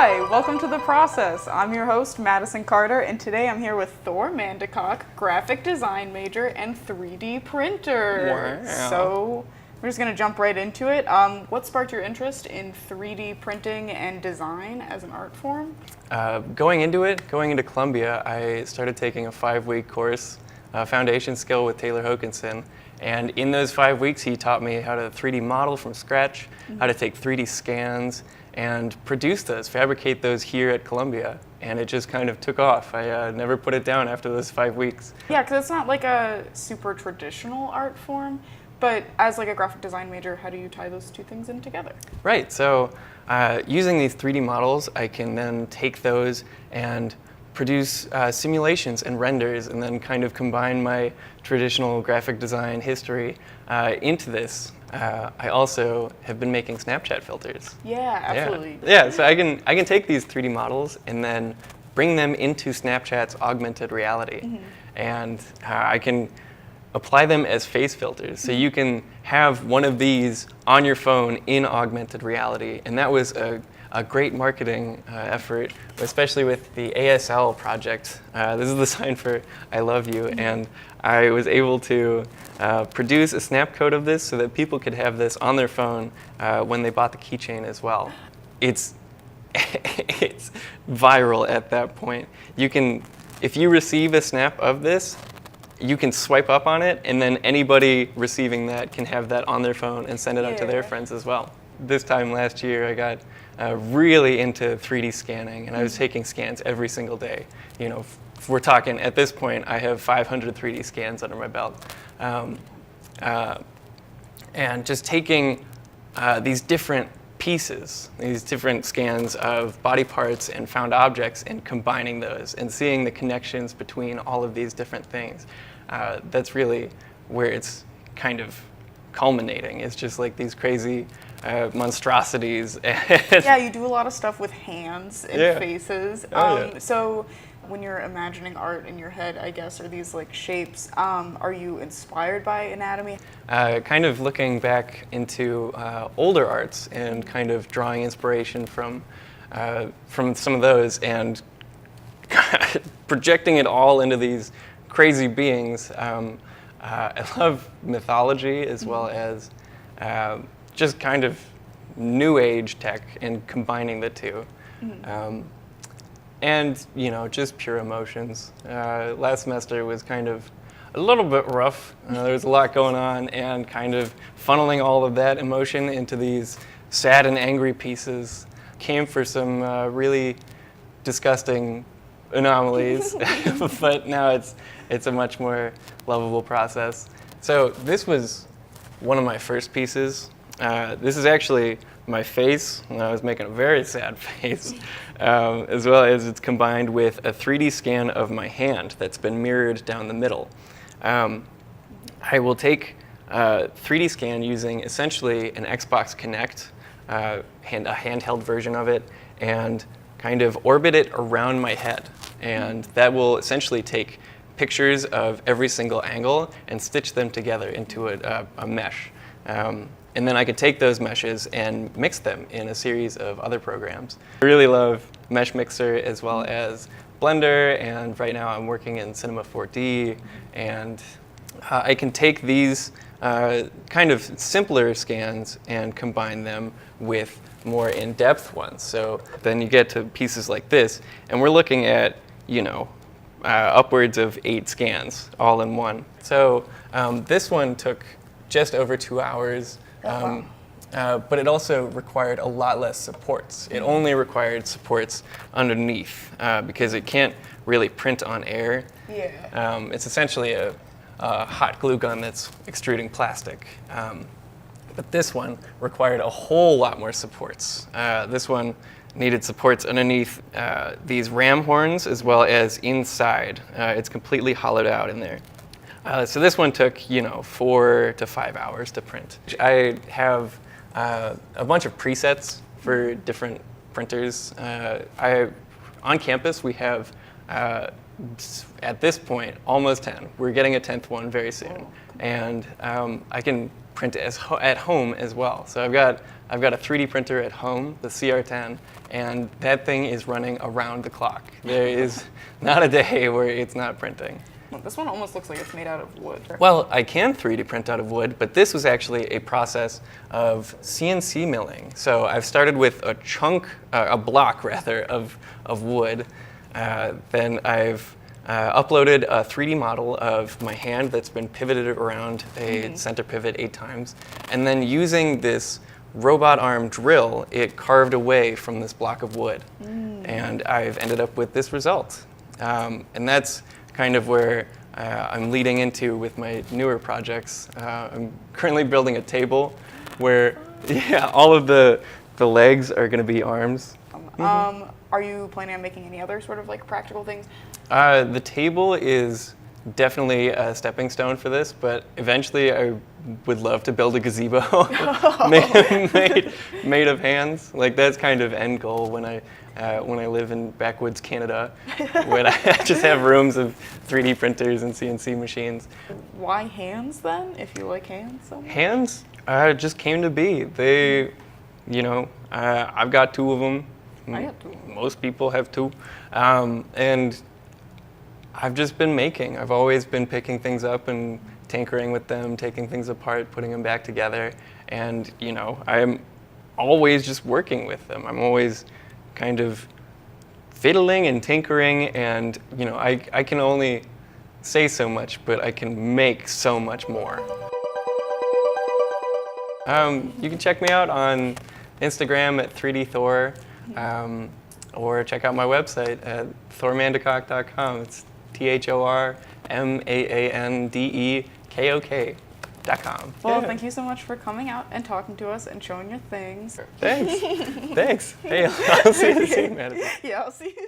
Hi, welcome to The Process. I'm your host, Madison Carter, and today I'm here with Thor Maandekok, graphic design major and 3D printer. Wow. So we're just going to jump right into it. What sparked your interest in 3D printing and design as an art form? Going into Columbia, I started taking a 5-week course, Foundation Skill with Taylor Hokanson. And in those 5 weeks, he taught me how to 3D model from scratch, how to take 3D scans, and produce those, fabricate those here at Columbia. And it just kind of took off. I never put it down after those 5 weeks. Yeah, because it's not like a super traditional art form, but as like a graphic design major, how do you tie those two things in together? Right, so using these 3D models, I can then take those and produce simulations and renders, and then kind of combine my traditional graphic design history into this. I also have been making Snapchat filters. Yeah, absolutely. Yeah, so I can take these 3D models and then bring them into Snapchat's augmented reality. And I can apply them as face filters. So you can have one of these on your phone in augmented reality. And that was a great marketing effort, especially with the ASL project. This is the sign for I love you. And I was able to produce a snap code of this so that people could have this on their phone when they bought the keychain as well. It's viral at that point. You can, if you receive a snap of this, you can swipe up on it, and then anybody receiving that can have that on their phone and send it out to their friends as well. This time last year, I got really into 3D scanning, and I was taking scans every single day. You know, if we're talking, at this point, I have 500 3D scans under my belt. And just taking these different pieces, these different scans of body parts and found objects, and combining those and seeing the connections between all of these different things. That's really where it's kind of culminating. It's just like these crazy monstrosities. Yeah, you do a lot of stuff with hands and faces. So when you're imagining art in your head, I guess, are these like shapes, are you inspired by anatomy? Kind of looking back into older arts and kind of drawing inspiration from some of those, and projecting it all into these crazy beings. I love mythology as well as just kind of new age tech and combining the two. And, you know, just pure emotions. Last semester was kind of a little bit rough. There was a lot going on, and kind of funneling all of that emotion into these sad and angry pieces came for some really disgusting anomalies, but now it's a much more lovable process. So this was one of my first pieces. This is actually my face when I was making a very sad face, as well as it's combined with a 3D scan of my hand that's been mirrored down the middle. I will take a 3D scan using essentially an Xbox Kinect, a handheld version of it, and kind of orbit it around my head. And that will essentially take pictures of every single angle and stitch them together into a mesh. And then I could take those meshes and mix them in a series of other programs. I really love Mesh Mixer as well as Blender, and right now I'm working in Cinema 4D, and I can take these kind of simpler scans and combine them with more in-depth ones. So then you get to pieces like this, and we're looking at, you know, upwards of 8 scans all in one. So this one took just over 2 hours. But it also required a lot less supports. It only required supports underneath because it can't really print on air. It's essentially a hot glue gun that's extruding plastic. But this one required a whole lot more supports. This one needed supports underneath these ram horns as well as inside. It's completely hollowed out in there. So this one took, you know, 4 to 5 hours to print. I have a bunch of presets for different printers. On campus, we have at this point, almost 10. We're getting a 10th one very soon. And I can print it at home as well. So I've got a 3D printer at home, the CR10, and that thing is running around the clock. There is not a day where it's not printing. This one almost looks like it's made out of wood. Well, I can 3D print out of wood, but this was actually a process of CNC milling. So I've started with a block rather, of wood. Then I've uploaded a 3D model of my hand that's been pivoted around a center pivot 8 times. And then using this robot arm drill, it carved away from this block of wood. And I've ended up with this result. And that's kind of where I'm leading into with my newer projects. I'm currently building a table where all of the legs are going to be arms. Are you planning on making any other sort of like practical things? The table is definitely a stepping stone for this, but eventually I would love to build a gazebo made of hands. Like that's kind of end goal when I live in backwoods Canada, when I just have rooms of 3D printers and CNC machines. Why hands then, if you like hands so much? Hands just came to be. They, I've got 2 of them. I got 2. Most people have 2. And I've just been making. I've always been picking things up and tinkering with them, taking things apart, putting them back together. And, I'm always just working with them. I'm always kind of fiddling and tinkering, and, I can only say so much, but I can make so much more. You can check me out on Instagram at 3D Thor, or check out my website at thormaandekok.com. It's THORMAANDEKOK.com. Well, thank you so much for coming out and talking to us and showing your things. Thanks. Hey, I'll see you soon, Madison. Yeah, I'll see you.